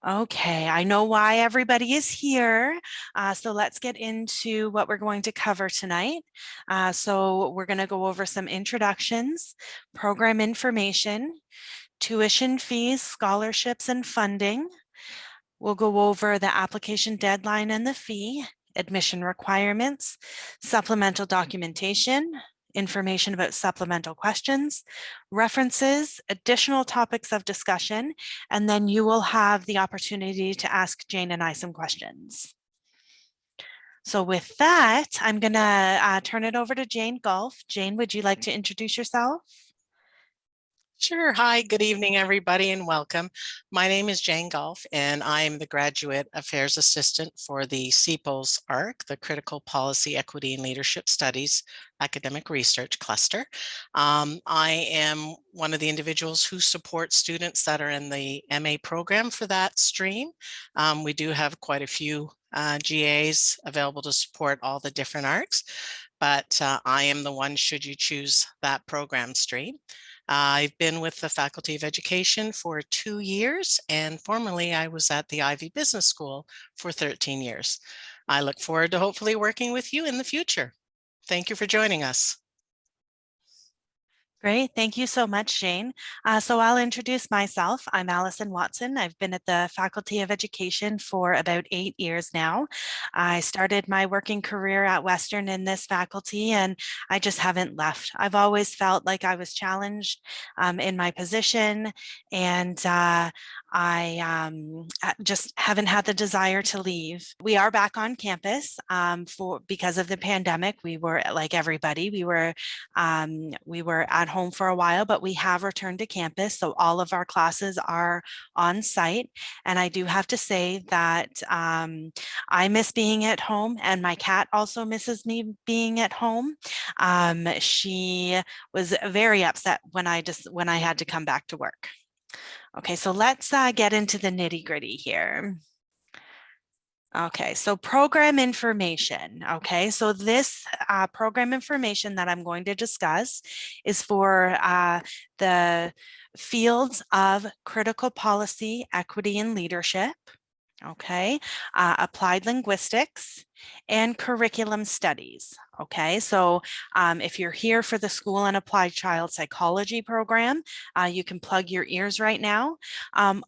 Okay, I know why everybody is here. So let's get into what we're going to cover tonight. So we're going to go over some introductions, program information, tuition fees, scholarships, and funding. We'll go over the application deadline and the fee, admission requirements, supplemental documentation, information about supplemental questions, references, additional topics of discussion, and then you will have the opportunity to ask Jane and I some questions. So with that, I'm going to turn it over to Jane Golf. Jane, would you like to introduce yourself? Sure. Hi, good evening, everybody, and welcome. My name is Jane Golf, and I am the Graduate Affairs Assistant for the CPOLS ARC, the Critical Policy, Equity, and Leadership Studies Academic Research Cluster. I am one of the individuals who support students that are in the MA program for that stream. We do have quite a few GAs available to support all the different ARCs, but I am the one should you choose that program stream. I've been with the Faculty of Education for 2 years, and formerly I was at the Ivy Business School for 13 years. I look forward to hopefully working with you in the future. Thank you for joining us. Great. Thank you so much, Jane. So I'll introduce myself. I'm Allison Watson. I've been at the Faculty of Education for about 8 years now. I started my working career at Western in this faculty, and I just haven't left. I've always felt like I was challenged in my position, and I just haven't had the desire to leave. We are back on campus because of the pandemic. We were, like everybody, we were at home for a while, but we have returned to campus. So all of our classes are on site. And I do have to say that I miss being at home, and my cat also misses me being at home. She was very upset when I had to come back to work. Okay, so let's get into the nitty-gritty here. Okay, so program information. Okay, so this program information that I'm going to discuss is for the fields of critical policy, equity, and leadership. Okay, applied linguistics and curriculum studies. Okay, so if you're here for the School and Applied Child Psychology program, you can plug your ears right now.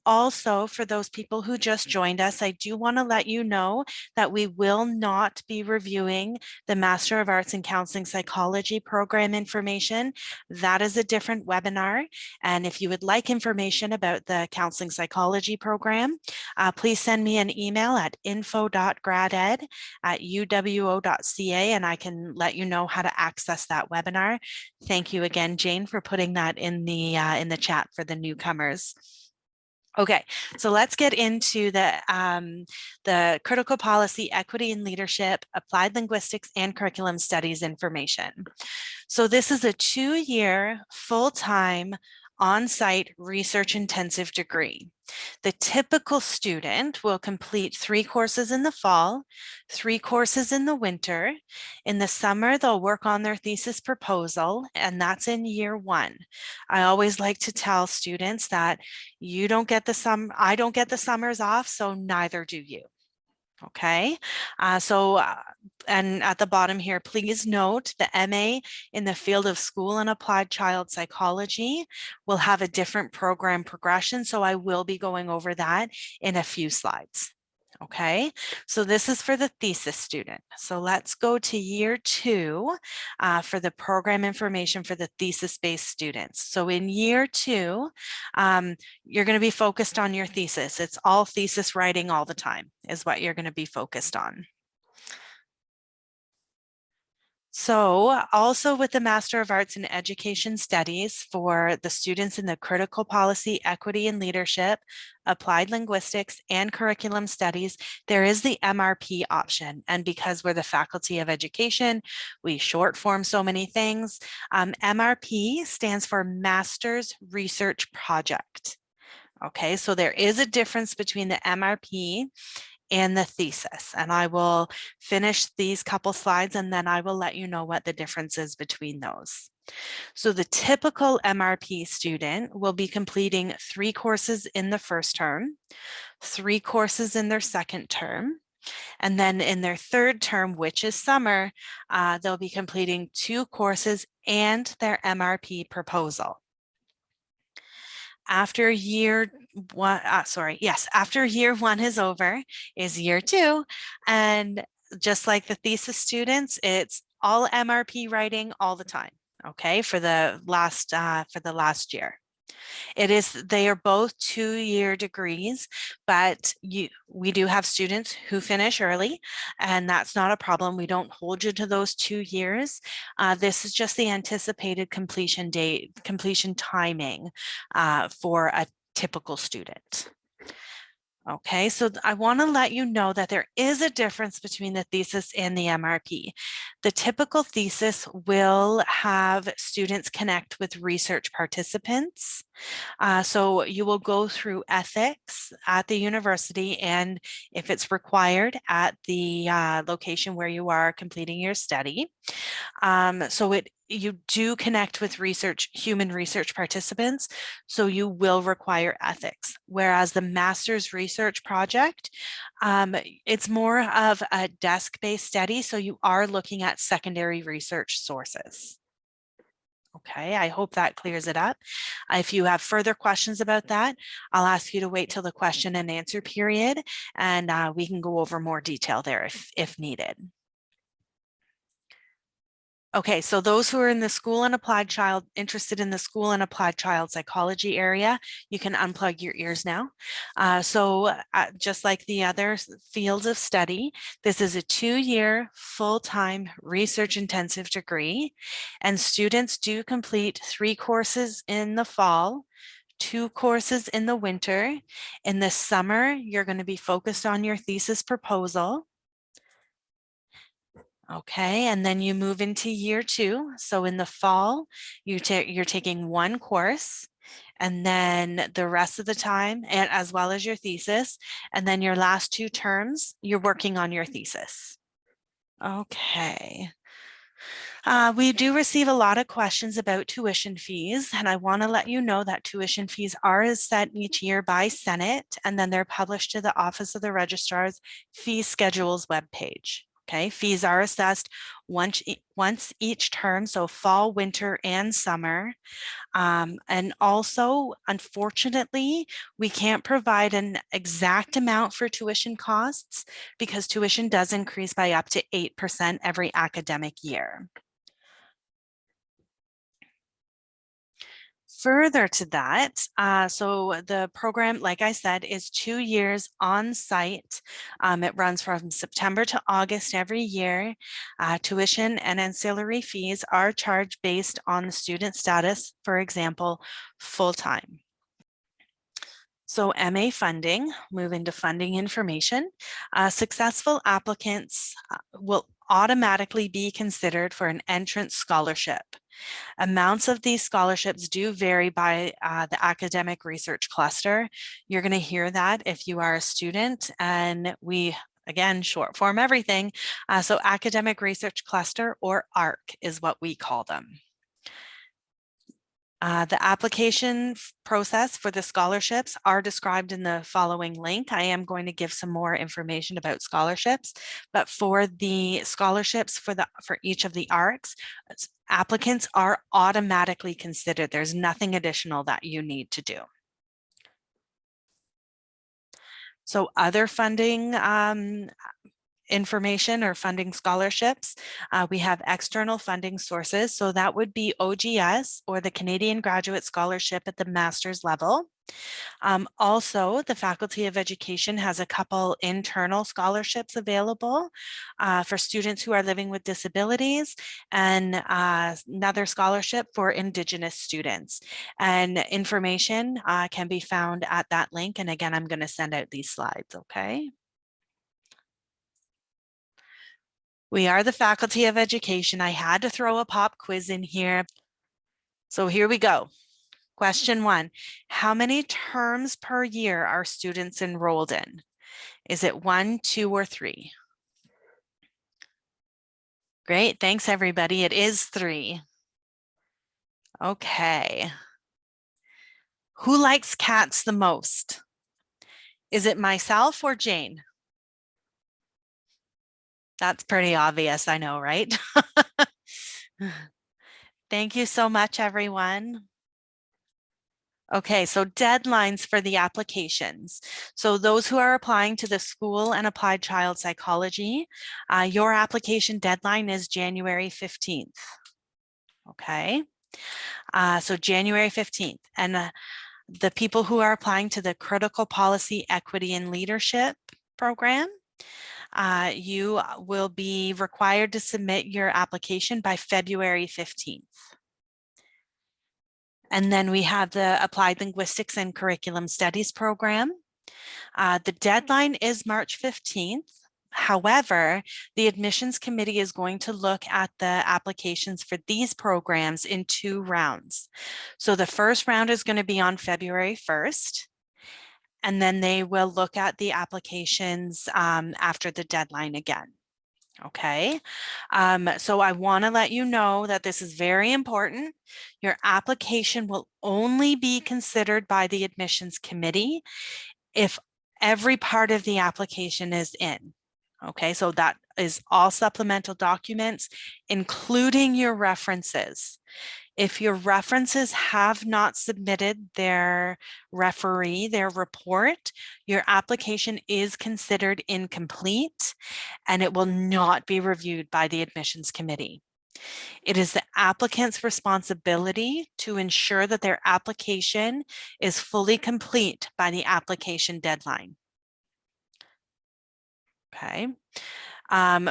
Also, for those people who just joined us, I do want to let you know that we will not be reviewing the Master of Arts in Counseling Psychology program information. That is a different webinar. And if you would like information about the Counseling Psychology program, please send me an email at info.graded@uwo.ca, and I can let you know how to access that webinar. Thank you again, Jane, for putting that in the chat for the newcomers. Okay, so let's get into the critical policy, equity, and leadership, applied linguistics, and curriculum studies information. So this is a 2-year full-time on-site research intensive degree. The typical student will complete 3 courses in the fall, 3 courses in the winter. In the summer, they'll work on their thesis proposal, and that's in year 1. I always like to tell students that I don't get the summers off, so neither do you. Okay, and at the bottom here, please note the MA in the field of school and applied child psychology will have a different program progression. So I will be going over that in a few slides. Okay, so this is for the thesis student. So let's go to year 2 for the program information for the thesis-based students. So in year 2, you're going to be focused on your thesis. It's all thesis writing all the time is what you're going to be focused on. So also with the Master of Arts in Education Studies for the students in the critical policy, equity, and leadership, applied linguistics, and curriculum studies, there is the MRP option. And because we're the Faculty of Education, we short form so many things. MRP stands for Master's Research Project. Okay, so there is a difference between the MRP and the thesis. And I will finish these couple slides, and then I will let you know what the difference is between those. So the typical MRP student will be completing 3 courses in the first term, 3 courses in their second term, and then in their third term, which is summer, they'll be completing 2 courses and their MRP proposal. After year one, after year 1 is over, is year 2. And just like the thesis students, it's all MRP writing all the time, okay, for the last year. They are both 2-year degrees, but we do have students who finish early, and that's not a problem. We don't hold you to those 2 years. This is just the anticipated completion date, completion timing for a typical student. Okay, so I want to let you know that there is a difference between the thesis and the MRP. The typical thesis will have students connect with research participants. So you will go through ethics at the university, and if it's required, at the location where you are completing your study. You do connect with human research participants, so you will require ethics. Whereas the master's research project, it's more of a desk-based study, so you are looking at secondary research sources. Okay, I hope that clears it up. If you have further questions about that, I'll ask you to wait till the question and answer period, and we can go over more detail there if needed. Okay, so those who are in the school and applied child, interested in the school and applied child psychology area, you can unplug your ears now. Just like the other fields of study, this is a 2-year full-time research intensive degree, and students do complete 3 courses in the fall, 2 courses in the winter. In the summer, you're going to be focused on your thesis proposal. Okay, and then you move into year 2. So in the fall, you're taking 1 course, and then the rest of the time, and as well as your thesis, and then your last 2 terms, you're working on your thesis. Okay. We do receive a lot of questions about tuition fees, and I want to let you know that tuition fees are set each year by Senate, and then they're published to the Office of the Registrar's fee schedules webpage. Okay, fees are assessed once each term, so fall, winter, and summer. And also, unfortunately, we can't provide an exact amount for tuition costs because tuition does increase by up to 8% every academic year. Further to that, so the program, like I said, is 2 years on site. It runs from September to August every year. Tuition and ancillary fees are charged based on the student status, for example, full-time. So MA funding, moving to funding information, successful applicants will automatically be considered for an entrance scholarship. Amounts of these scholarships do vary by the academic research cluster. You're going to hear that if you are a student, and we, again, short form everything. So academic research cluster, or ARC, is what we call them. The application process for the scholarships are described in the following link. I am going to give some more information about scholarships, but for the scholarships for each of the ARCs, applicants are automatically considered. There's nothing additional that you need to do. So other funding information or funding scholarships, we have external funding sources. So that would be OGS, or the Canadian Graduate Scholarship at the master's level. Also, the Faculty of Education has a couple internal scholarships available for students who are living with disabilities, and another scholarship for Indigenous students. And information can be found at that link. And again, I'm going to send out these slides, okay? We are the Faculty of Education. I had to throw a pop quiz in here. So here we go. Question 1, how many terms per year are students enrolled in? Is it 1, 2, or 3? Great, thanks everybody. It is 3. Okay. Who likes cats the most? Is it myself or Jane? That's pretty obvious, I know, right? Thank you so much, everyone. Okay, so deadlines for the applications. So those who are applying to the School and Applied Child Psychology, your application deadline is January 15th. Okay, so January 15th. And the people who are applying to the Critical Policy Equity and Leadership program, you will be required to submit your application by February 15th. And then we have the Applied Linguistics and Curriculum Studies program. The deadline is March 15th. However, the admissions committee is going to look at the applications for these programs in 2 rounds. So the first round is going to be on February 1st, and then they will look at the applications after the deadline again. Okay, so I want to let you know that this is very important. Your application will only be considered by the admissions committee if every part of the application is in. Okay, so that is all supplemental documents, including your references. If your references have not submitted their report, your application is considered incomplete and it will not be reviewed by the admissions committee. It is the applicant's responsibility to ensure that their application is fully complete by the application deadline. Okay.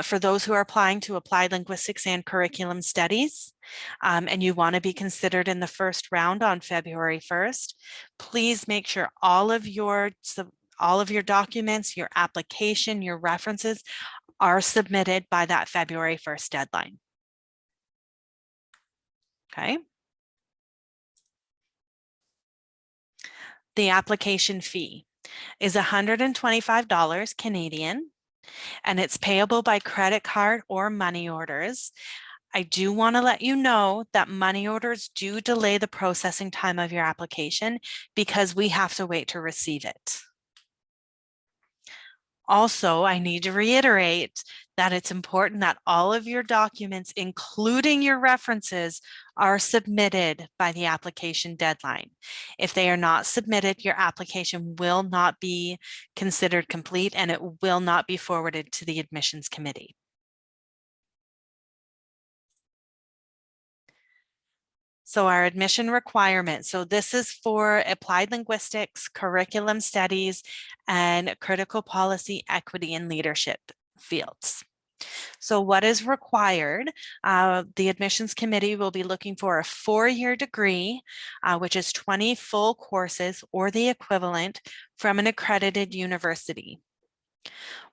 For those who are applying to Applied Linguistics and Curriculum Studies, and you want to be considered in the first round on February 1st, please make sure all of your documents, your application, your references are submitted by that February 1st deadline. Okay. The application fee is $125 Canadian, and it's payable by credit card or money orders. I do want to let you know that money orders do delay the processing time of your application because we have to wait to receive it. Also, I need to reiterate that it's important that all of your documents, including your references, are submitted by the application deadline. If they are not submitted, your application will not be considered complete and it will not be forwarded to the admissions committee. So our admission requirements. So this is for applied linguistics, curriculum studies, and critical policy, equity, and leadership fields. So what is required? The admissions committee will be looking for a 4-year degree, which is 20 full courses or the equivalent from an accredited university.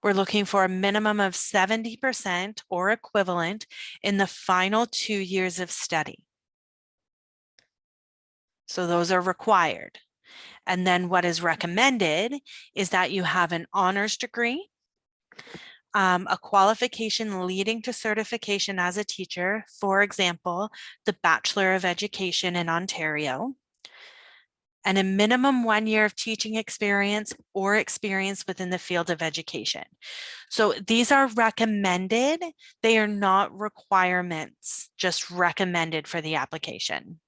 We're looking for a minimum of 70% or equivalent in the final 2 years of study. So those are required. And then what is recommended is that you have an honors degree, a qualification leading to certification as a teacher, for example, the Bachelor of Education in Ontario, and a minimum 1 year of teaching experience or experience within the field of education. So these are recommended. They are not requirements, just recommended for the application.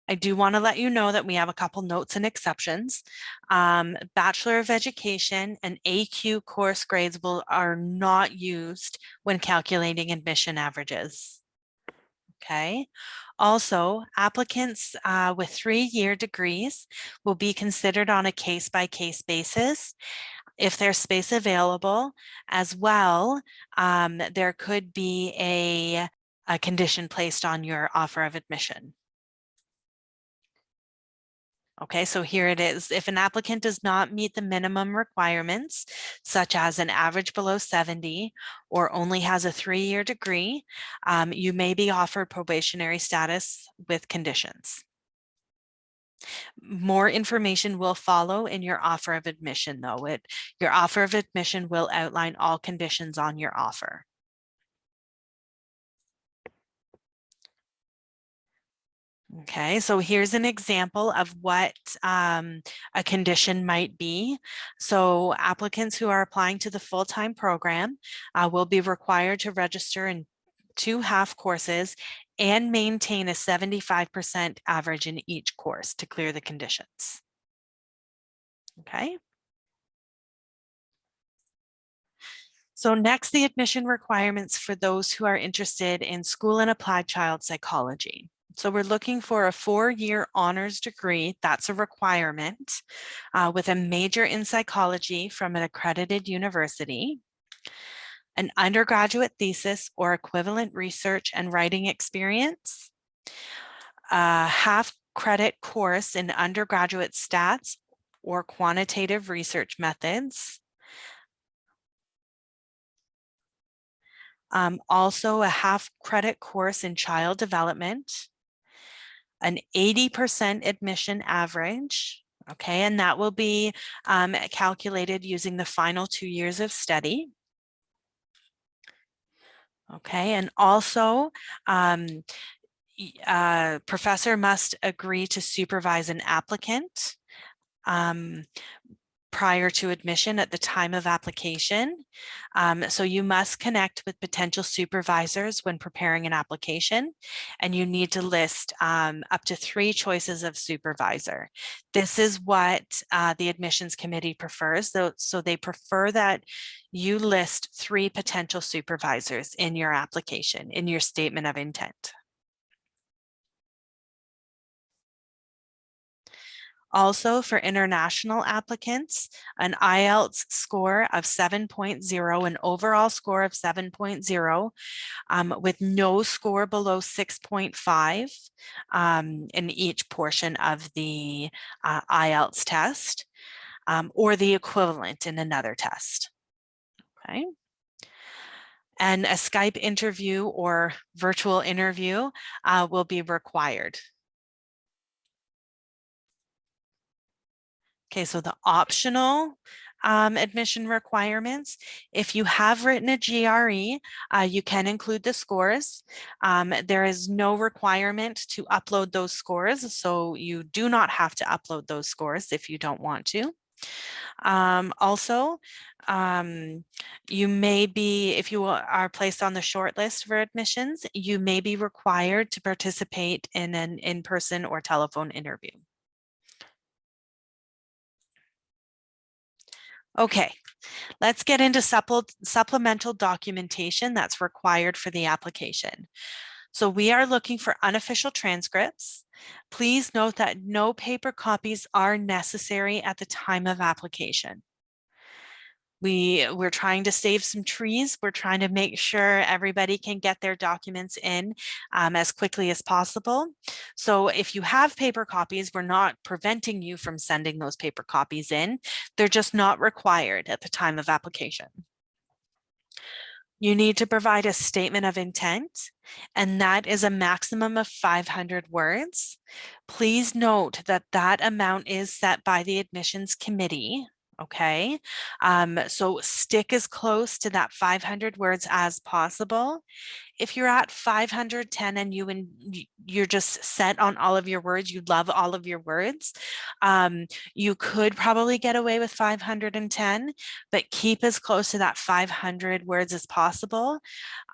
I do want to let you know that we have a couple notes and exceptions. Bachelor of Education and AQ course grades are not used when calculating admission averages. Okay. Also, applicants with 3-year degrees will be considered on a case-by-case basis. If there's space available as well, there could be a condition placed on your offer of admission. Okay, so here it is. If an applicant does not meet the minimum requirements, such as an average below 70 or only has a 3-year degree, you may be offered probationary status with conditions. More information will follow in your offer of admission, though. Your offer of admission will outline all conditions on your offer. Okay, so here's an example of what a condition might be. So applicants who are applying to the full-time program will be required to register in 2 half courses and maintain a 75% average in each course to clear the conditions. Okay. So next, the admission requirements for those who are interested in school and applied child psychology. So we're looking for a 4-year honors degree, that's a requirement, with a major in psychology from an accredited university, an undergraduate thesis or equivalent research and writing experience, a half credit course in undergraduate stats or quantitative research methods, also a half credit course in child development, an 80% admission average, okay, and that will be calculated using the final 2 years of study. Okay, and also professor must agree to supervise an applicant prior to admission at the time of application. So you must connect with potential supervisors when preparing an application, and you need to list up to 3 choices of supervisor. This is what the admissions committee prefers. So they prefer that you list 3 potential supervisors in your application, in your statement of intent. Also, for international applicants, an IELTS score of 7.0, an overall score of 7.0, with no score below 6.5 in each portion of the IELTS test, or the equivalent in another test. Okay. And a Skype interview or virtual interview will be required. Okay, so the optional admission requirements, if you have written a GRE, you can include the scores. There is no requirement to upload those scores, so you do not have to upload those scores if you don't want to. Also, you may be, if you are placed on the short list for admissions, you may be required to participate in an in-person or telephone interview. Okay, let's get into supplemental documentation that's required for the application. So we are looking for unofficial transcripts. Please note that no paper copies are necessary at the time of application. We're trying to save some trees. We're trying to make sure everybody can get their documents in as quickly as possible. So if you have paper copies, we're not preventing you from sending those paper copies in. They're just not required at the time of application. You need to provide a statement of intent, and that is a maximum of 500 words. Please note that that amount is set by the admissions committee. Okay, so stick as close to that 500 words as possible. If you're at 510 and you're just set on all of your words, you love all of your words, you could probably get away with 510, but keep as close to that 500 words as possible.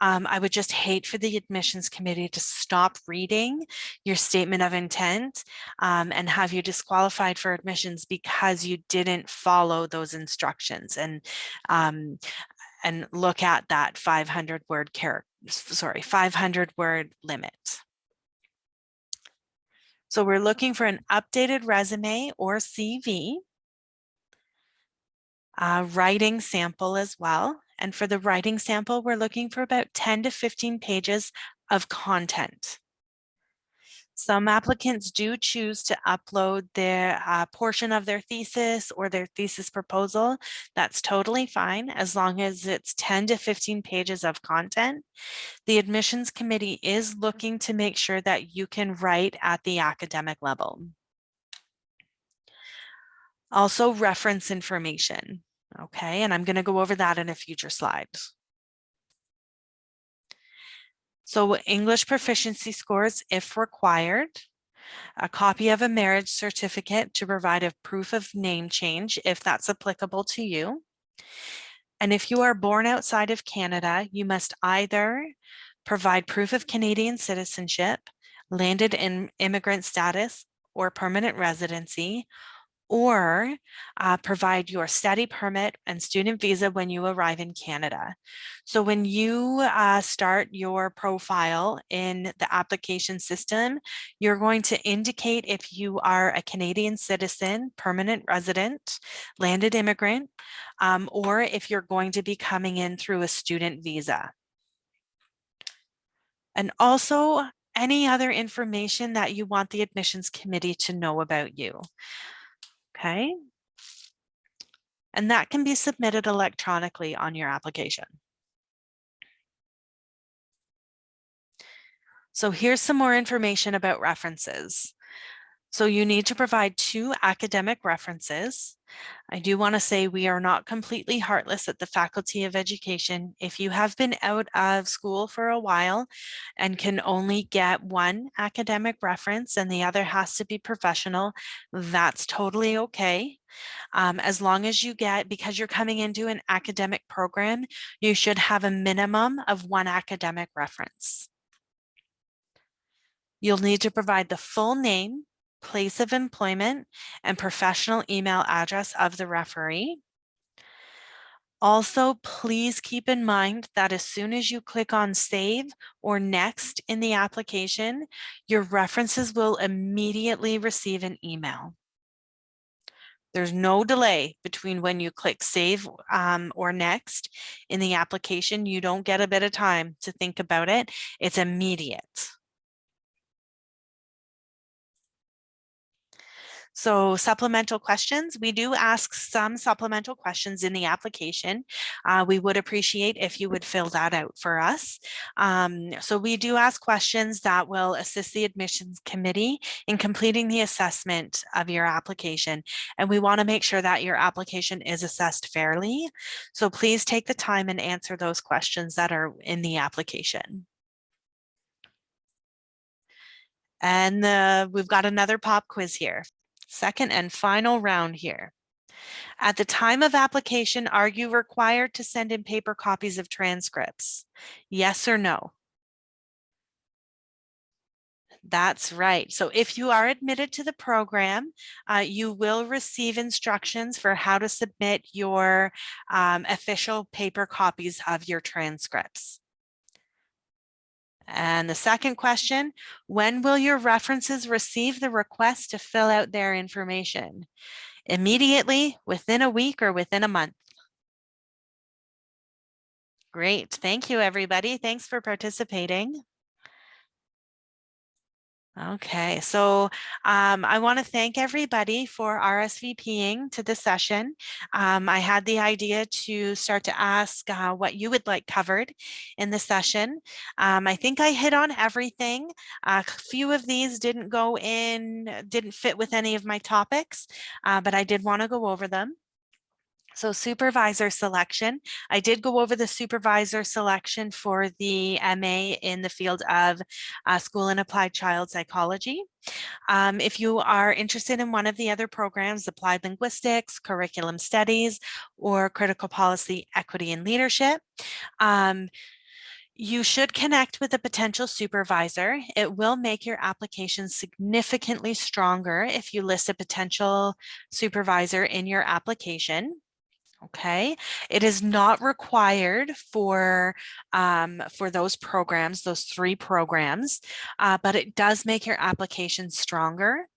I would just hate for the admissions committee to stop reading your statement of intent and have you disqualified for admissions because you didn't follow those instructions and look at that 500 word 500 word limit. So we're looking for an updated resume or CV, writing sample as well. And for the writing sample, we're looking for about 10 to 15 pages of content. Some applicants do choose to upload their portion of their thesis or their thesis proposal. That's totally fine as long as it's 10 to 15 pages of content. The admissions committee is looking to make sure that you can write at the academic level. Also, reference information. Okay, and I'm going to go over that in a future slide. So English proficiency scores if required. a copy of a marriage certificate to provide a proof of name change if that's applicable to you. And if you are born outside of Canada, you must either provide proof of Canadian citizenship, landed in immigrant status, or permanent residency, or provide your study permit and student visa when you arrive in Canada. So when you start your profile in the application system, you're going to indicate if you are a Canadian citizen, permanent resident, landed immigrant, or if you're going to be coming in through a student visa. And also any other information that you want the admissions committee to know about you. Okay. And that can be submitted electronically on your application. So here's some more information about references. So you need to provide 2 academic references. I do want to say we are not completely heartless at the Faculty of Education. If you have been out of school for a while and can only get 1 academic reference and the other has to be professional, that's totally okay. As long as you get, because you're coming into an academic program, you should have a minimum of 1 academic reference. You'll need to provide the full name, place of employment, and professional email address of the referee. Also, please keep in mind that as soon as you click on Save or Next in the application, your references will immediately receive an email. There's no delay between when you click Save or Next in the application. You don't get a bit of time to think about it. It's immediate. So supplemental questions, we do ask some supplemental questions in the application. We would appreciate if you would fill that out for us. So we do ask questions that will assist the admissions committee in completing the assessment of your application. And we want to make sure that your application is assessed fairly. So please take the time and answer those questions that are in the application. And we've got another pop quiz here. Second and final round here. At the time of application, are you required to send in paper copies of transcripts? Yes or no? That's right. So if you are admitted to the program, you will receive instructions for how to submit your official paper copies of your transcripts. And the second question, when will your references receive the request to fill out their information? Immediately, within a week, or within a month? Great. Thank you, everybody. Thanks for participating. Okay, so I want to thank everybody for RSVPing to the session. I had the idea to start to ask what you would like covered in the session. I think I hit on everything. A few of these didn't fit with any of my topics, but I did want to go over them. So supervisor selection, I did go over the supervisor selection for the MA in the field of school and applied child psychology. If you are interested in one of the other programs, applied linguistics, curriculum studies, or critical policy, equity, and leadership, you should connect with a potential supervisor. It will make your application significantly stronger if you list a potential supervisor in your application. Okay, it is not required for those programs, those 3 programs, but it does make your application stronger.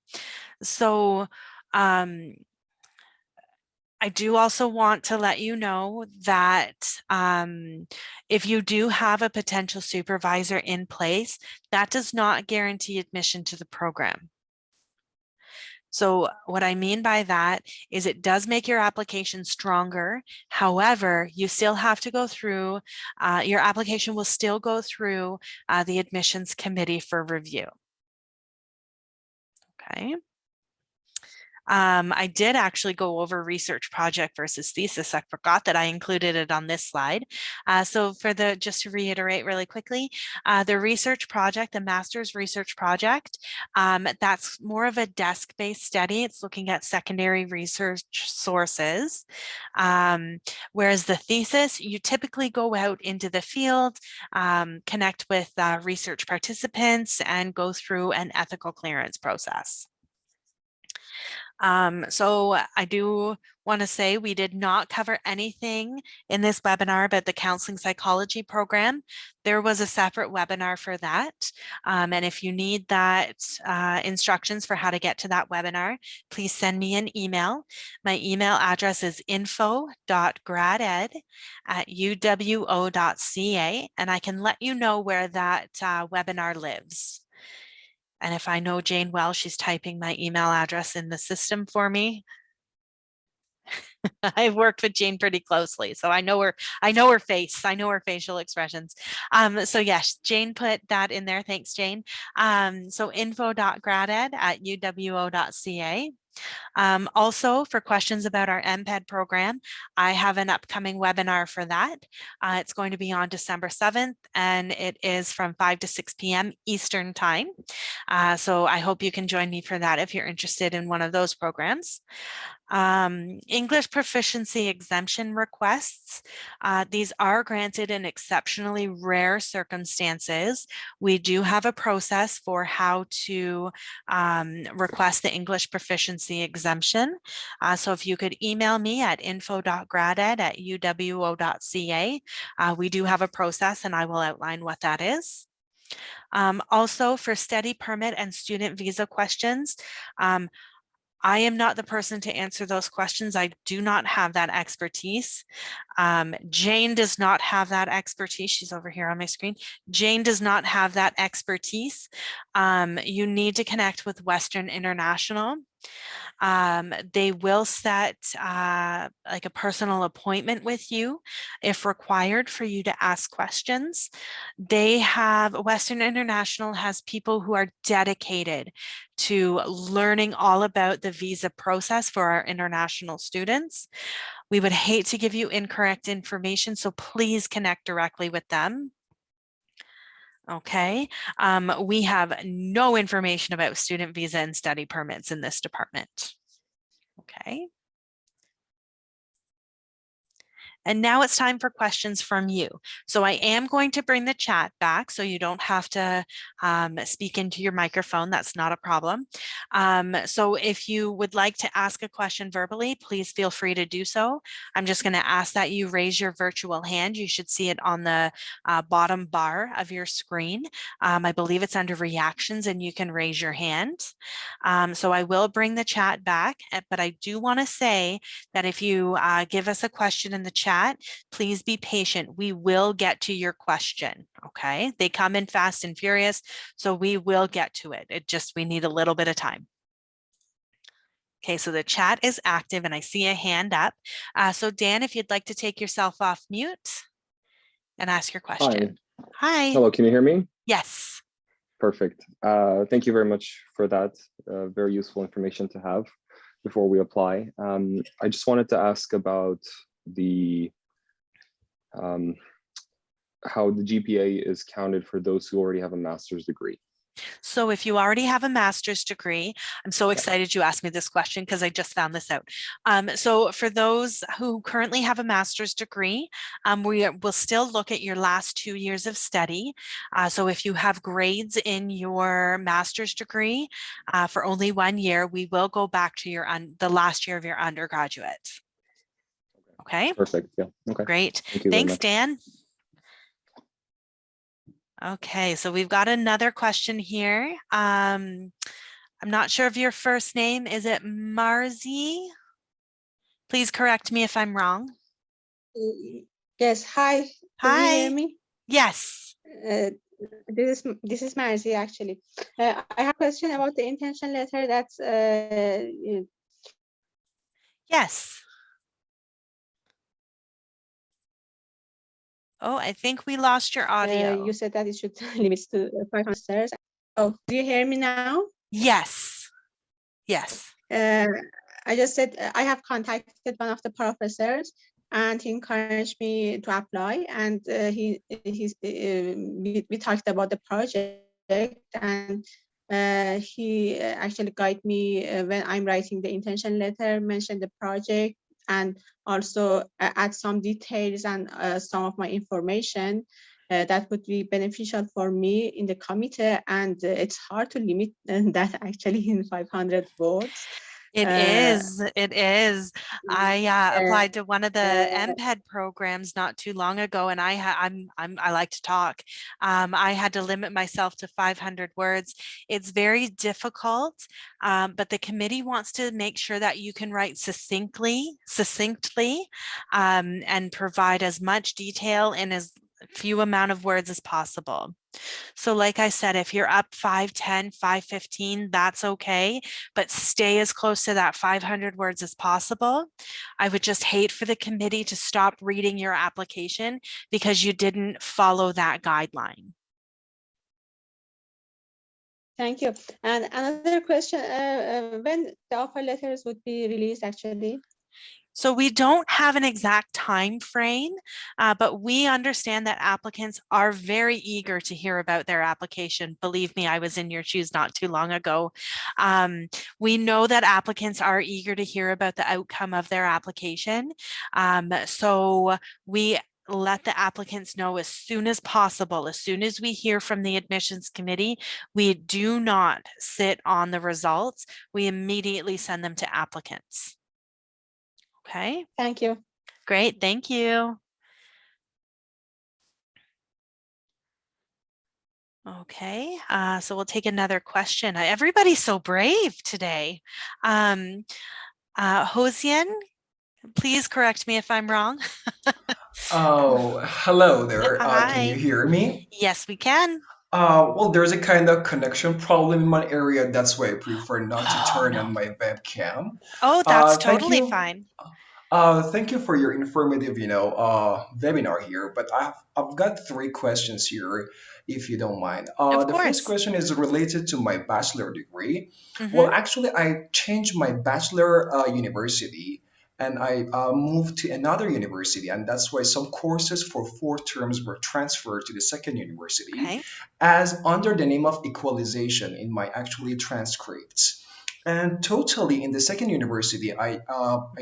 So I do also want to let you know that if you do have a potential supervisor in place, that does not guarantee admission to the program. So what I mean by that is it does make your application stronger. However, you still have to go through, your application will still go through the admissions committee for review. Okay. I did actually go over research project versus thesis. I forgot that I included it on this slide. So just to reiterate really quickly, the research project, the master's research project, that's more of a desk-based study. It's looking at secondary research sources. Whereas the thesis, you typically go out into the field, connect with research participants, and go through an ethical clearance process. So I do want to say we did not cover anything in this webinar about the counseling psychology program. There was a separate webinar for that. And if you need that instructions for how to get to that webinar, please send me an email. My email address is info.graded@uwo.ca, and I can let you know where that webinar lives. And if I know Jane well, she's typing my email address in the system for me. I've worked with Jane pretty closely, so I know her face. I know her facial expressions. So yes, Jane put that in there. Thanks, Jane. So info.graded@uwo.ca. Also, for questions about our MPED program, I have an upcoming webinar for that. It's going to be on December 7th, and it is from 5 to 6 p.m. Eastern Time. So I hope you can join me for that if you're interested in one of those programs. English proficiency exemption requests. These are granted in exceptionally rare circumstances. We do have a process for how to request the English proficiency exemption. So if you could email me at info.graded@uwo.ca, we do have a process and I will outline what that is. Also for study permit and student visa questions, I am not the person to answer those questions. I do not have that expertise. Jane does not have that expertise. She's over here on my screen. Jane does not have that expertise. You need to connect with Western International. They will set like a personal appointment with you if required for you to ask questions. Western International has people who are dedicated to learning all about the visa process for our international students. We would hate to give you incorrect information, so please connect directly with them. Okay, we have no information about student visa and study permits in this department. Okay. And now it's time for questions from you. So I am going to bring the chat back so you don't have to speak into your microphone. That's not a problem. So if you would like to ask a question verbally, please feel free to do so. I'm just going to ask that you raise your virtual hand. You should see it on the bottom bar of your screen. I believe it's under reactions and you can raise your hand. So I will bring the chat back, but I do want to say that if you give us a question in the chat, please be patient. We will get to your question. Okay. They come in fast and furious, so we will get to it. We need a little bit of time. Okay, so the chat is active and I see a hand up. So Dan, if you'd like to take yourself off mute and ask your question. Hi. Hello, can you hear me? Yes. Perfect. Thank you very much for that. Very useful information to have before we apply. I just wanted to ask about how the GPA is counted for those who already have a master's degree. So if you already have a master's degree, I'm so excited you asked me this question because I just found this out. So for those who currently have a master's degree, we'll still look at your last 2 years of study. So if you have grades in your master's degree for only 1 year, we will go back to the last year of your undergraduate. Okay. Perfect. Yeah. Okay. Great. Thank you. Thanks, Dan. Okay, so we've got another question here. I'm not sure of your first name. Is it Marzi? Please correct me if I'm wrong. Yes. Hi. Hi. Can you hear me? Yes. This is Marzi actually. I have a question about the intention letter. That's yes. Oh, I think we lost your audio. You said that it should limit to 500 stars. Oh, do you hear me now? Yes. Yes. I just said I have contacted one of the professors, and he encouraged me to apply. And we talked about the project, and he actually guided me when I'm writing the intention letter, mentioned the project, and also add some details and some of my information that would be beneficial for me in the committee. And it's hard to limit that actually in 500 words. It is. It is. I applied to one of the uh, MPED programs not too long ago, and I like to talk. I had to limit myself to 500 words. It's very difficult, but the committee wants to make sure that you can write succinctly, and provide as much detail in as few amount of words as possible. So like I said, if you're up 510, 515, that's okay, but stay as close to that 500 words as possible. I would just hate for the committee to stop reading your application because you didn't follow that guideline. Thank you. And another question, when the offer letters would be released actually? So we don't have an exact time frame, but we understand that applicants are very eager to hear about their application. Believe me, I was in your shoes not too long ago. We know that applicants are eager to hear about the outcome of their application. So we let the applicants know as soon as possible. As soon as we hear from the admissions committee, we do not sit on the results. We immediately send them to applicants. Okay. Thank you. Great. Thank you. Okay. So we'll take another question. Everybody's so brave today. Hosian, please correct me if I'm wrong. Oh, hello there. Can you Hi. hear me? Yes, we can. Well, there's a kind of connection problem in my area. That's why I prefer not to Oh, turn no. on my webcam. Oh, that's Thank totally you. fine. Thank you for your informative, webinar here. But I've got three questions here, if you don't mind. Of The first course. question is related to my bachelor degree. Well, Mm-hmm. actually, I changed my bachelor university, and I moved to another university, and that's why some courses for 4 terms were transferred to the second university, Okay. as under the name of equalization in my actually transcripts. And totally, in the second university, I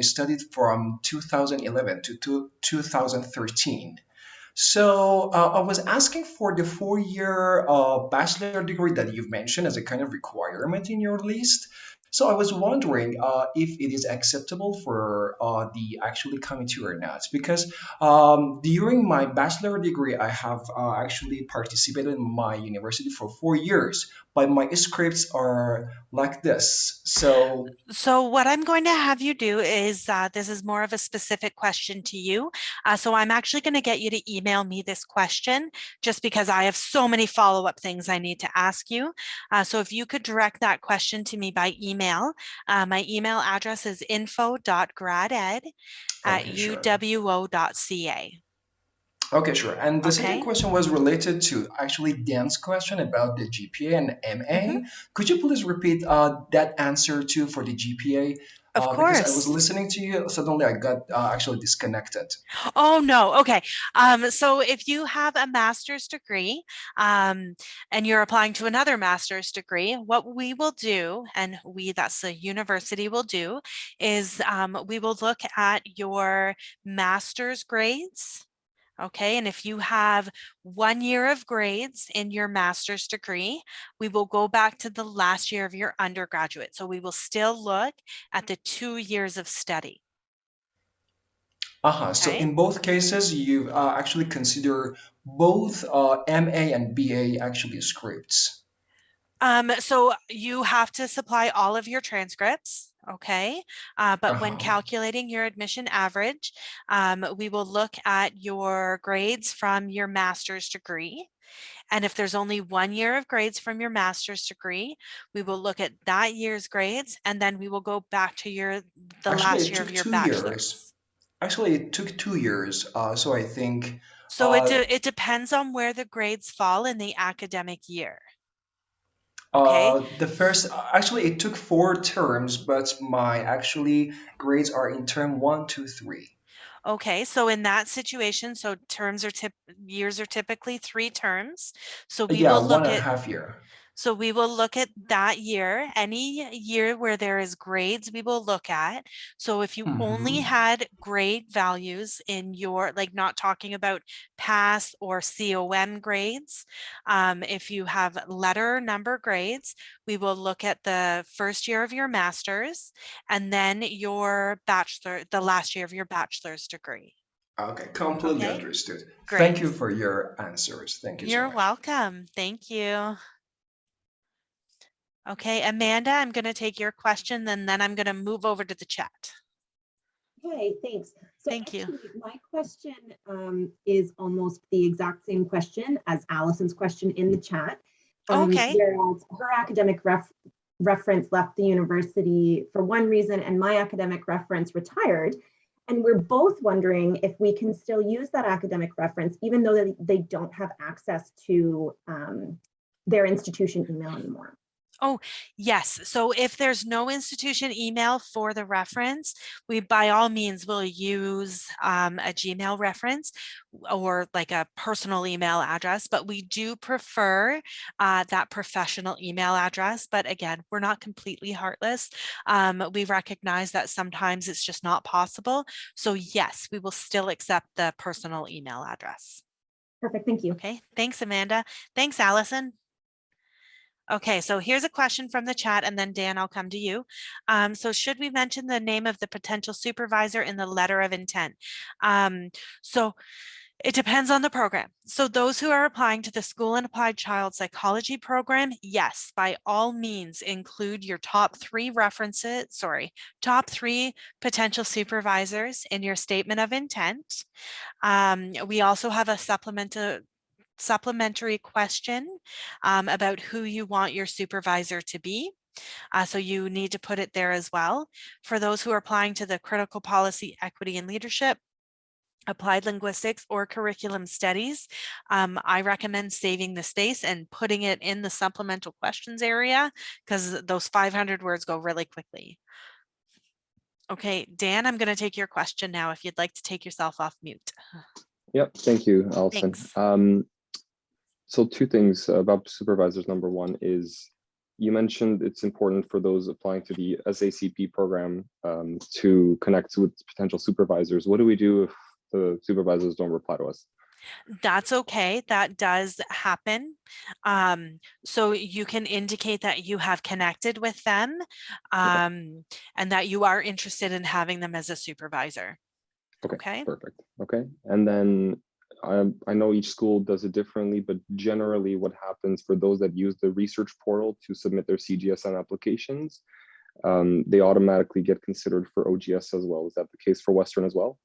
studied from 2011 to 2013. So I was asking for the 4 year bachelor degree that you've mentioned as a kind of requirement in your list. So I was wondering if it is acceptable for the actually committee or not, because during my bachelor degree, I have actually participated in my university for 4 years, but my scripts are like this. So So what I'm going to have you do is, this is more of a specific question to you. So I'm actually going to get you to email me this question just because I have so many follow-up things I need to ask you. So if you could direct that question to me by email, my email address is info.graded@uwo.ca. okay, sure. Okay, sure. And the second Okay. question was related to actually Dan's question about the GPA and Mhm. MA. Could you please repeat that answer too for the GPA? Of Because I was course. listening to you, suddenly I got actually disconnected. Oh, no. Okay. So if you have a master's degree, and you're applying to another master's degree, what we will do, and that's the university will do, is we will look at your master's grades. Okay, and if you have 1 year of grades in your master's degree, we will go back to the last year of your undergraduate. So we will still look at the 2 years of study. So Okay. in both cases, you actually consider both MA and BA actually scripts. So you have to supply all of your transcripts, okay? But when Uh-huh. calculating your admission average, we will look at your grades from your master's degree. And if there's only 1 year of grades from your master's degree, we will look at that year's grades, and then we will go back to the Actually, last it year of took your 2 years. bachelor's. Actually, it took 2 years. So I think So uh, it depends on where the grades fall in the academic year. Okay. The first, actually, it took 4 terms, but my actually grades are in term 1, 2, 3. Okay, so in that situation, so years are typically 3 terms. So we Yeah, will one look and a at half year. So we will look at that year, any year where there is grades, we will look at. So if you only Mm-hmm. had grade values in your, like not talking about pass or COM grades, if you have letter number grades, we will look at the first year of your master's and then your bachelor, the last year of your bachelor's degree. Okay, completely Okay, understood. Thank great. you for your answers. Thank you so You're much. welcome. Thank you. Okay, Amanda, I'm going to take your question, and then I'm going to move over to the chat. Okay, thanks. So Thank you. actually, my question is almost the exact same question as Allison's question in the chat. Okay. Whereas her academic reference left the university for one reason and my academic reference retired. And we're both wondering if we can still use that academic reference, even though they don't have access to their institution email anymore. Oh, yes. So if there's no institution email for the reference, we by all means will use a Gmail reference or like a personal email address, but we do prefer that professional email address. But again, we're not completely heartless. We recognize that sometimes it's just not possible. So yes, we will still accept the personal email address. Perfect, thank you. Okay, thanks, Amanda. Thanks, Allison. Okay, so here's a question from the chat, and then Dan, I'll come to you. So should we mention the name of the potential supervisor in the letter of intent? So it depends on the program. So those who are applying to the School and Applied Child Psychology program, yes, by all means, include your top 3 top 3 potential supervisors in your statement of intent. We also have a supplementary question about who you want your supervisor to be. So you need to put it there as well. For those who are applying to the critical policy, equity, and leadership, applied linguistics, or curriculum studies, I recommend saving the space and putting it in the supplemental questions area because those 500 words go really quickly. Okay, Dan, I'm going to take your question now if you'd like to take yourself off mute. Yep, thank you, Allison. Thanks. So 2 things about supervisors. Number 1 is you mentioned it's important for those applying to the SACP program to connect with potential supervisors. What do we do if the supervisors don't reply to us? That's okay. That does happen. So you can indicate that you have connected with them and that you are interested in having them as a supervisor. Okay. Perfect. Okay. And then I know each school does it differently, but generally what happens for those that use the research portal to submit their CGSN applications, they automatically get considered for OGS as well. Is that the case for Western as well?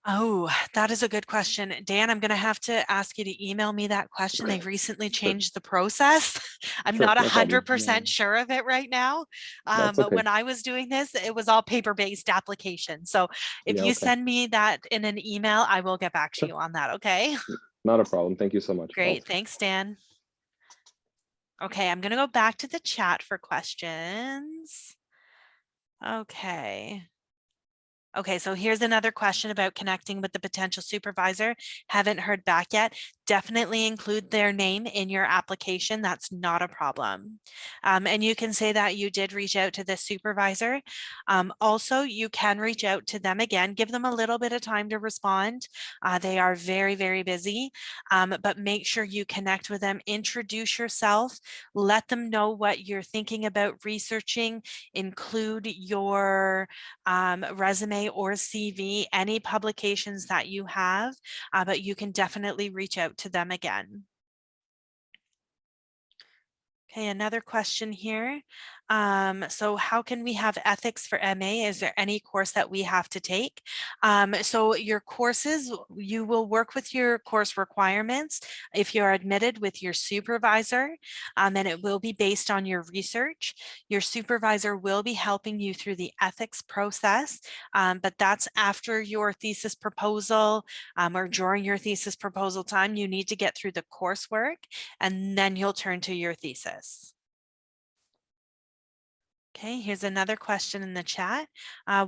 Oh, that is a good question. Dan, I'm going to have to ask you to email me that question. They've recently changed the process. I'm not no problem. 100% sure of it right now. That's okay. When I was doing this, it was all paper-based application. So if you send me that in an email, I will get back to you on that. Okay. Not a problem. Thank you so much. Great. Thanks, Dan. Okay, I'm going to go back to the chat for questions. Okay. Okay, so here's another question about connecting with the potential supervisor. Haven't heard back yet. Definitely include their name in your application. That's not a problem. And you can say that you did reach out to the supervisor. Also, you can reach out to them again, give them a little bit of time to respond. They are very, very busy, but make sure you connect with them, introduce yourself, let them know what you're thinking about researching, include your resume or CV, any publications that you have, but you can definitely reach out to them again. Okay, another question here. So how can we have ethics for MA? Is there any course that we have to take? So your courses, you will work with your course requirements if you're admitted with your supervisor, and it will be based on your research. Your supervisor will be helping you through the ethics process, but that's after your thesis proposal or during your thesis proposal time. You need to get through the coursework and then you'll turn to your thesis. Okay, here's another question in the chat.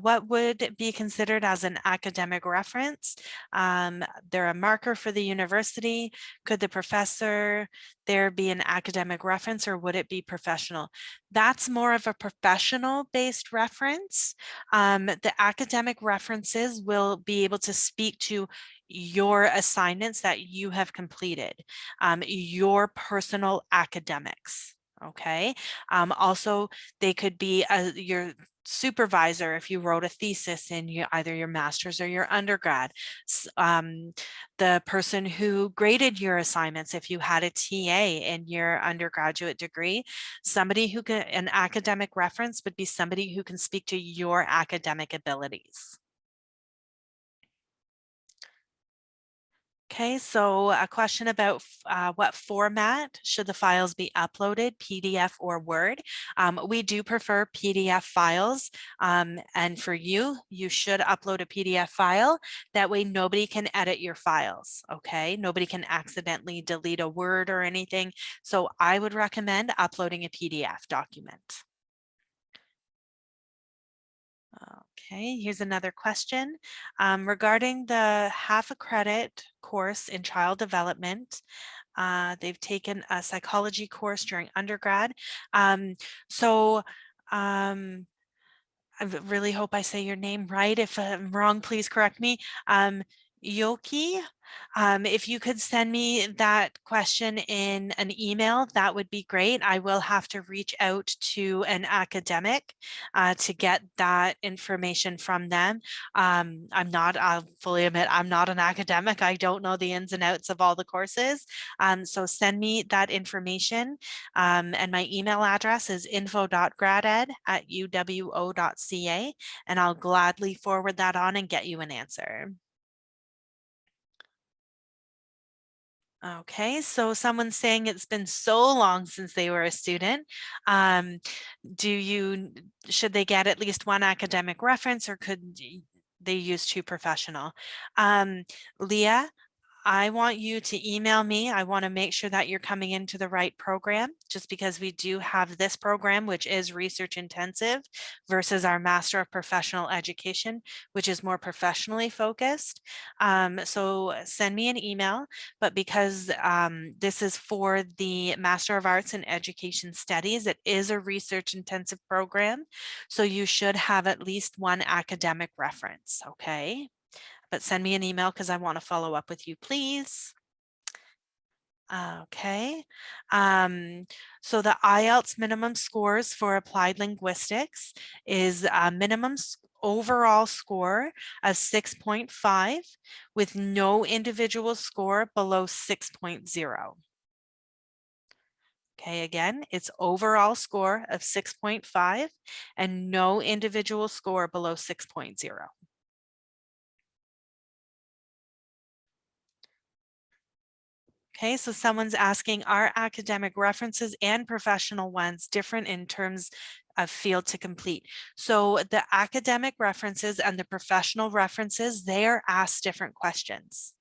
What would be considered as an academic reference? They're a marker for the university. Could the professor there be an academic reference, or would it be professional? That's more of a professional based reference. The academic references will be able to speak to your assignments that you have completed, your personal academics. Okay. Also, they could be your supervisor if you wrote a thesis in either your master's or your undergrad, the person who graded your assignments if you had a TA in your undergraduate degree. Somebody who can, an academic reference would be somebody who can speak to your academic abilities. Okay, so a question about what format should the files be uploaded, PDF or Word? We do prefer PDF files, and for you, you should upload a PDF file. That way nobody can edit your files, okay? Nobody can accidentally delete a word or anything. So I would recommend uploading a PDF document. Okay, here's another question. Regarding the half a credit course in child development, they've taken a psychology course during undergrad. I really hope I say your name right. If I'm wrong, please correct me. Yoki, if you could send me that question in an email, that would be great. I will have to reach out to an academic to get that information from them. I'll fully admit, I'm not an academic. I don't know the ins and outs of all the courses. So send me that information. And my email address is info.graded@uwo.ca, and I'll gladly forward that on and get you an answer. Okay, so someone's saying it's been so long since they were a student. Should they get at least one academic reference, or could they use two professional? Leah, I want you to email me. I want to make sure that you're coming into the right program, just because we do have this program, which is research intensive, versus our Master of Professional Education, which is more professionally focused. So send me an email, but because this is for the Master of Arts in Education Studies, it is a research intensive program. So you should have at least one academic reference, okay? But send me an email because I want to follow up with you, please. Okay. So the IELTS minimum scores for applied linguistics is a minimum overall score of 6.5 with no individual score below 6.0. Okay, again, it's overall score of 6.5 and no individual score below 6.0. Okay, so someone's asking, are academic references and professional ones different in terms of field to complete? So the academic references and the professional references, they are asked different questions.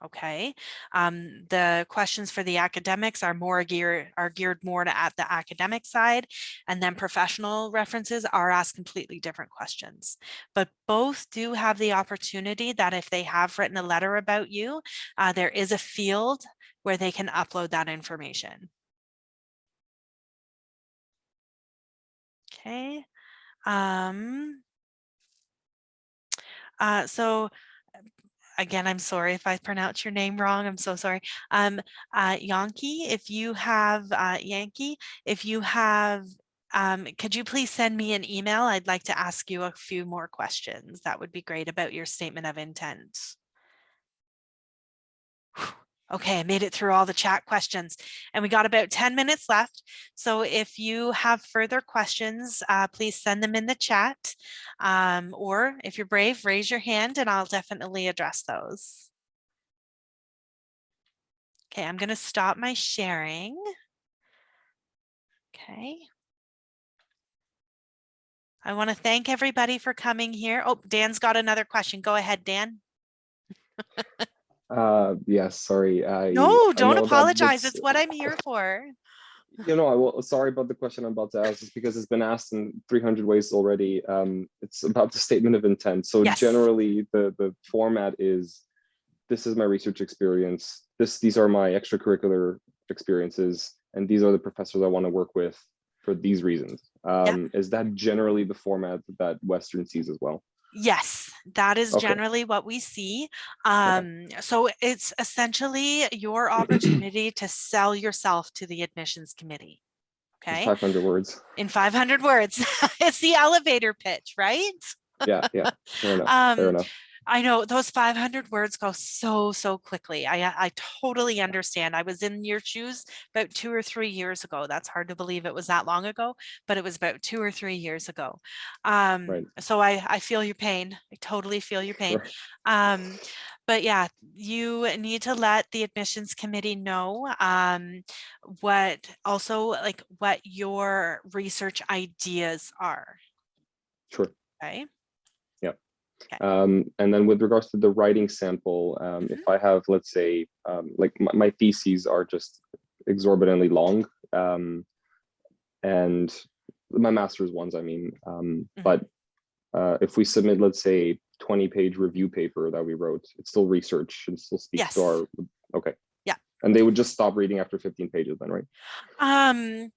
Okay, the questions for the academics are geared more to at the academic side, and then professional references are asked completely different questions. But both do have the opportunity that if they have written a letter about you, there is a field where they can upload that information. Okay. So again, I'm sorry if I pronounce your name wrong. I'm so sorry. Yankee, if you have could you please send me an email? I'd like to ask you a few more questions. That would be great about your statement of intent. Okay, I made it through all the chat questions and we got about 10 minutes left. So if you have further questions, please send them in the chat, or if you're brave, raise your hand and I'll definitely address those. Okay, I'm going to stop my sharing. Okay. I want to thank everybody for coming here. Oh, Dan's got another question. Go ahead, Dan. Yes, sorry. No, I don't know that apologize. this, It's what I'm here for. You know, sorry about the question I'm about to ask, just because it's been asked in 300 ways already. It's about the statement of intent. So Yes. generally, the format is, this is my research experience. These are my extracurricular experiences, and these are the professors I want to work with for these reasons. Is that generally the format that Western sees as well? Yes, that is Okay. generally what we see. Okay. So it's essentially your opportunity to sell yourself to the admissions committee. It's Okay. 500 words. In 500 words. It's the elevator pitch, right? Yeah, fair enough. Fair enough. I know those 500 words go so quickly. I totally understand. I was in your shoes about 2 or 3 years ago. That's hard to believe it was that long ago, but it was about 2 or 3 years ago. Right. So I feel your pain. I totally feel your pain. Sure. But yeah, you need to let the admissions committee know what your research ideas are. Sure. Okay. Yeah. Okay. And then with regards to the writing sample, if I have, let's say, like my theses are just exorbitantly long, and my master's ones, I mean, but if we submit, let's say, 20-page review paper that we wrote, it's still research and still speaks to our, okay. Yeah. And they would just stop reading after 15 pages then, right?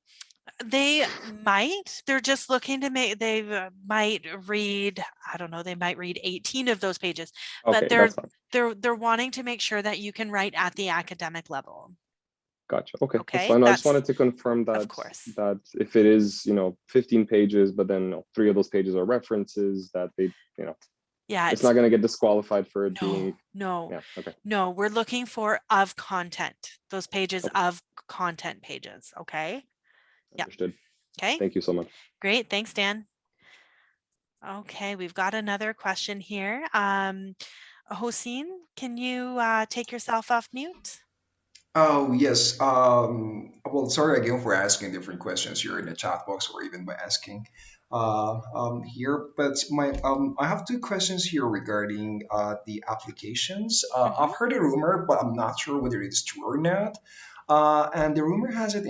They might, they're just looking to make, they might read, I don't know, they might read 18 of those pages, Okay, but that's fine. they're wanting to make sure that you can write at the academic level. Gotcha. Okay, that's Okay, fine. I just wanted to confirm that, of course. that if it is, 15 pages, but then 3 of those pages are references, that they, Yeah, it's not going to get disqualified for it being. No. Yeah. Okay. No, we're looking for of content, those pages Okay. of content pages. Okay. Understood. Yeah. Okay. Thank you so much. Great. Thanks, Dan. Okay, we've got another question here. Hossein, can you take yourself off mute? Oh, yes. Well, sorry again for asking different questions here in the chat box or even by asking here. But I have two questions here regarding the applications. I've heard a rumor, but I'm not sure whether it's true or not. And the rumor has it,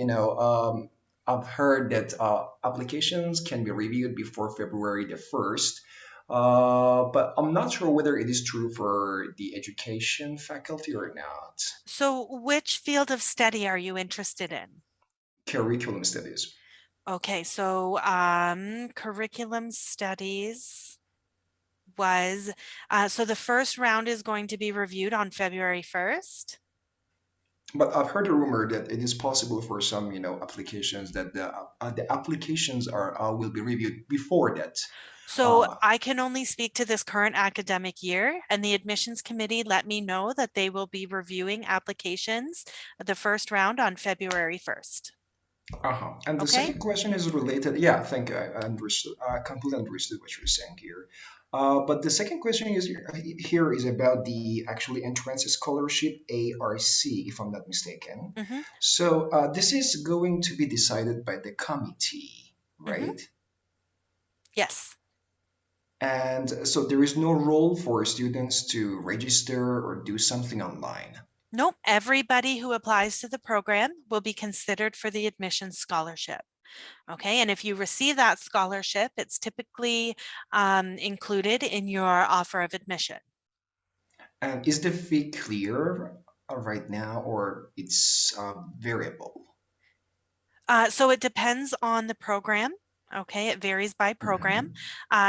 I've heard that applications can be reviewed before February the 1st. But I'm not sure whether it is true for the education faculty or not. So which field of study are you interested in? Curriculum studies. Okay, so curriculum studies was, so the first round is going to be reviewed on February 1st. But I've heard a rumor that it is possible for some, applications that the applications are will be reviewed before that. So Uh, I can only speak to this current academic year, and the admissions committee let me know that they will be reviewing applications the first round on February 1st. And the Okay. second question is related. Yeah, thank you. I understood. I completely understood what you're saying here. But the second question here is about the actually entrance scholarship ARC, if I'm not mistaken. So this is going to be decided by the committee, right? Yes. And so there is no role for students to register or do something online. Nope. Everybody who applies to the program will be considered for the admissions scholarship. Okay, and if you receive that scholarship, it's typically included in your offer of admission. And is the fee clear right now, or it's variable? So it depends on the program. Okay, it varies by program.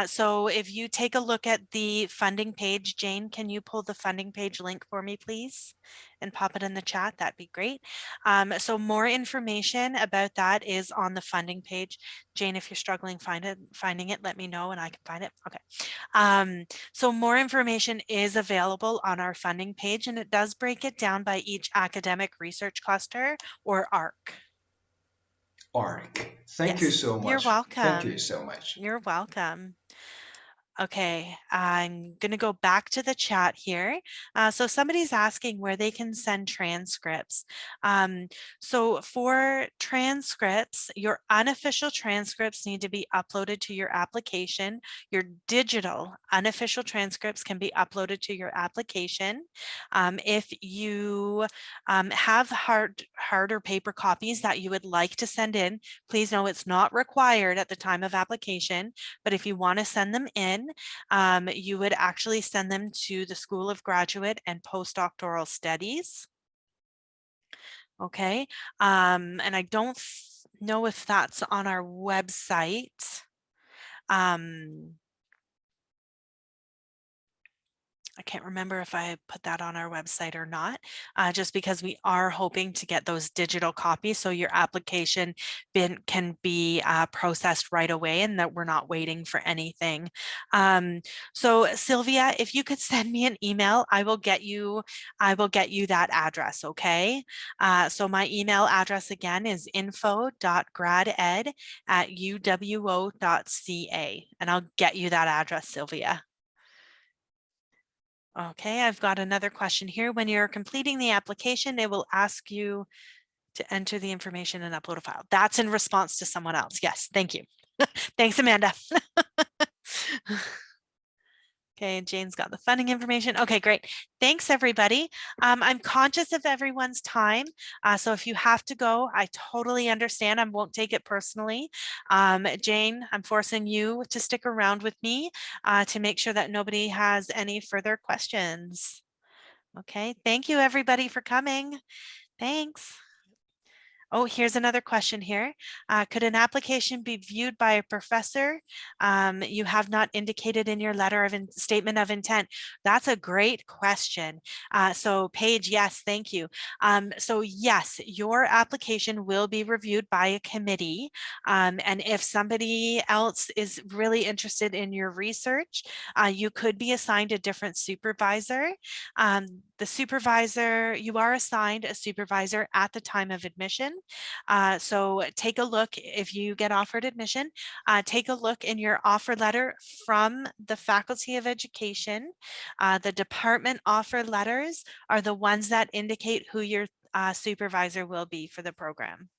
So if you take a look at the funding page, Jane, can you pull the funding page link for me, please? And pop it in the chat, that'd be great. So more information about that is on the funding page. Jane, if you're struggling finding it, let me know and I can find it. Okay. So more information is available on our funding page, and it does break it down by each academic research cluster or ARC. ARC. Thank you so much. You're welcome. Thank you so much. You're welcome. Okay, I'm going to go back to the chat here. So somebody's asking where they can send transcripts. So for transcripts, your unofficial transcripts need to be uploaded to your application. Your digital unofficial transcripts can be uploaded to your application. If you have hard or paper copies that you would like to send in, please know it's not required at the time of application, but if you want to send them in, you would actually send them to the School of Graduate and Postdoctoral Studies. Okay, and I don't know if that's on our website. I can't remember if I put that on our website or not, just because we are hoping to get those digital copies so your application can be processed right away and that we're not waiting for anything. So Sylvia, if you could send me an email, I will get you that address, okay? So my email address again is info.graded@uwo.ca, and I'll get you that address, Sylvia. Okay, I've got another question here. When you're completing the application, it will ask you to enter the information and upload a file. That's in response to someone else. Yes, thank you. Thanks, Amanda. Okay, Jane's got the funding information. Okay, great. Thanks, everybody. I'm conscious of everyone's time. So if you have to go, I totally understand. I won't take it personally. Jane, I'm forcing you to stick around with me to make sure that nobody has any further questions. Okay, thank you, everybody, for coming. Thanks. Oh, here's another question here. Could an application be viewed by a professor you have not indicated in your letter of statement of intent? That's a great question. So Paige, yes, thank you. So yes, your application will be reviewed by a committee. And if somebody else is really interested in your research, you could be assigned a different supervisor. The supervisor, you are assigned a supervisor at the time of admission. So take a look if you get offered admission, take a look in your offer letter from the Faculty of Education. The department offer letters are the ones that indicate who your supervisor will be for the program.